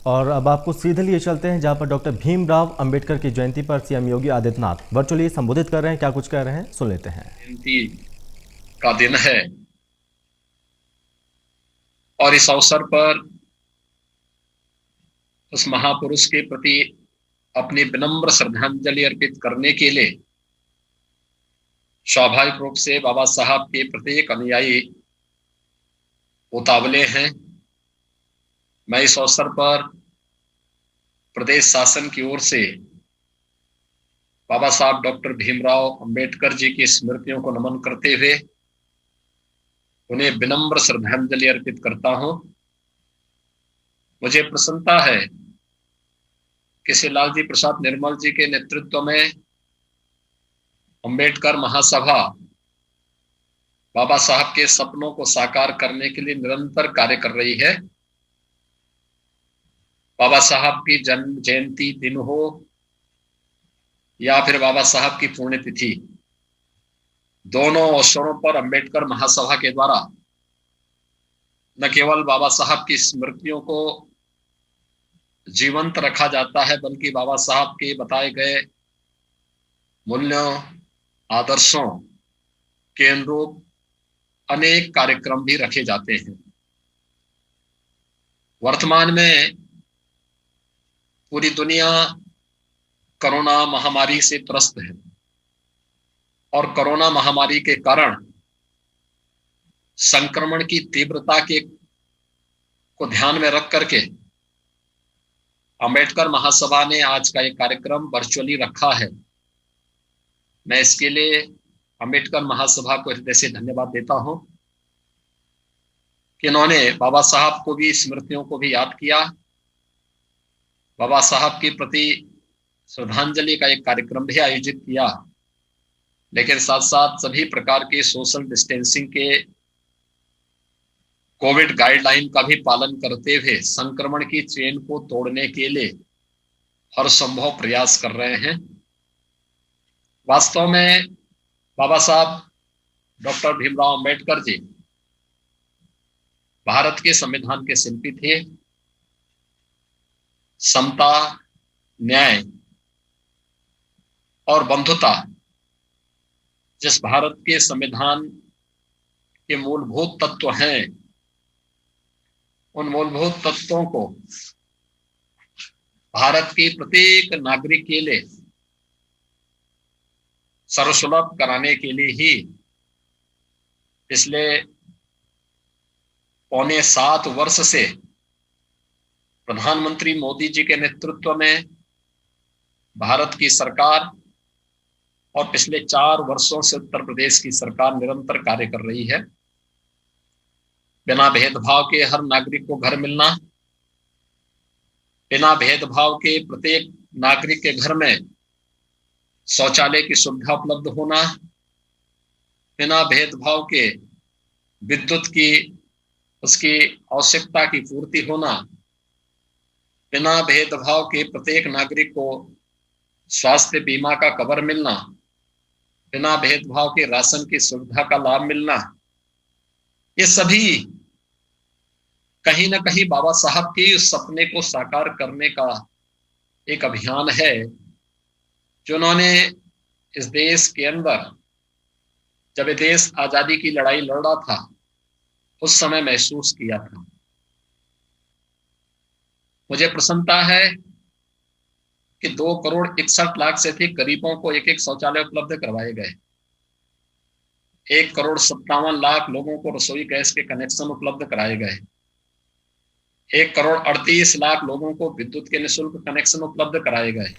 और अब आपको सीधे लिए चलते हैं जहां पर डॉक्टर भीमराव अंबेडकर की जयंती पर सीएम योगी आदित्यनाथ वर्चुअली संबोधित कर रहे हैं। क्या कुछ कह रहे हैं, सुन लेते हैं। जयंती का दिन है और इस अवसर पर उस महापुरुष के प्रति अपनी विनम्र श्रद्धांजलि अर्पित करने के लिए स्वाभाविक रूप से बाबा साहब के प्रत्येक अनुयायी उतावले हैं। मैं इस अवसर पर प्रदेश शासन की ओर से बाबा साहब डॉक्टर भीमराव अंबेडकर जी की स्मृतियों को नमन करते हुए उन्हें विनम्र श्रद्धांजलि अर्पित करता हूं। मुझे प्रसन्नता है कि श्री लालजी प्रसाद निर्मल जी के नेतृत्व में अंबेडकर महासभा बाबा साहब के सपनों को साकार करने के लिए निरंतर कार्य कर रही है। बाबा साहब की जन्म जयंती दिन हो या फिर बाबा साहब की पुण्यतिथि, दोनों अवसरों पर अंबेडकर महासभा के द्वारा न केवल बाबा साहब की स्मृतियों को जीवंत रखा जाता है, बल्कि बाबा साहब के बताए गए मूल्यों आदर्शों के अनुरूप अनेक कार्यक्रम भी रखे जाते हैं। वर्तमान में पूरी दुनिया कोरोना महामारी से त्रस्त है और कोरोना महामारी के कारण संक्रमण की तीव्रता के को ध्यान में रख करके अंबेडकर महासभा ने आज का एक कार्यक्रम वर्चुअली रखा है। मैं इसके लिए अंबेडकर महासभा को हृदय से धन्यवाद देता हूं कि इन्होंने बाबा साहब को भी, स्मृतियों को भी याद किया, बाबा साहब के प्रति श्रद्धांजलि का एक कार्यक्रम भी आयोजित किया, लेकिन साथ साथ सभी प्रकार के सोशल डिस्टेंसिंग के कोविड गाइडलाइन का भी पालन करते हुए संक्रमण की चेन को तोड़ने के लिए हर संभव प्रयास कर रहे हैं। वास्तव में बाबा साहब डॉक्टर भीमराव अंबेडकर जी भारत के संविधान के शिल्पी थे। समता, न्याय और बंधुता जिस भारत के संविधान के मूलभूत तत्व हैं, उन मूलभूत तत्वों को भारत के प्रत्येक नागरिक के लिए सर्वसुलभ कराने के लिए ही पिछले 6.25 वर्ष से प्रधानमंत्री मोदी जी के नेतृत्व में भारत की सरकार और पिछले 4 वर्षों से उत्तर प्रदेश की सरकार निरंतर कार्य कर रही है। बिना भेदभाव के हर नागरिक को घर मिलना, बिना भेदभाव के प्रत्येक नागरिक के घर में शौचालय की सुविधा उपलब्ध होना, बिना भेदभाव के विद्युत की उसकी आवश्यकता की पूर्ति होना, बिना भेदभाव के प्रत्येक नागरिक को स्वास्थ्य बीमा का कवर मिलना, बिना भेदभाव के राशन की सुविधा का लाभ मिलना, ये सभी कहीं ना कहीं बाबा साहब के उस सपने को साकार करने का एक अभियान है जो उन्होंने इस देश के अंदर, जब ये देश आजादी की लड़ाई लड़ रहा था, उस समय महसूस किया था। मुझे प्रसन्नता है कि 2,61,00,000 से अधिक गरीबों को एक एक शौचालय उपलब्ध करवाए गए। 1,57,00,000 लोगों को रसोई गैस के कनेक्शन उपलब्ध कराए गए। 1,38,00,000 लोगों को विद्युत के निःशुल्क कनेक्शन उपलब्ध कराए गए।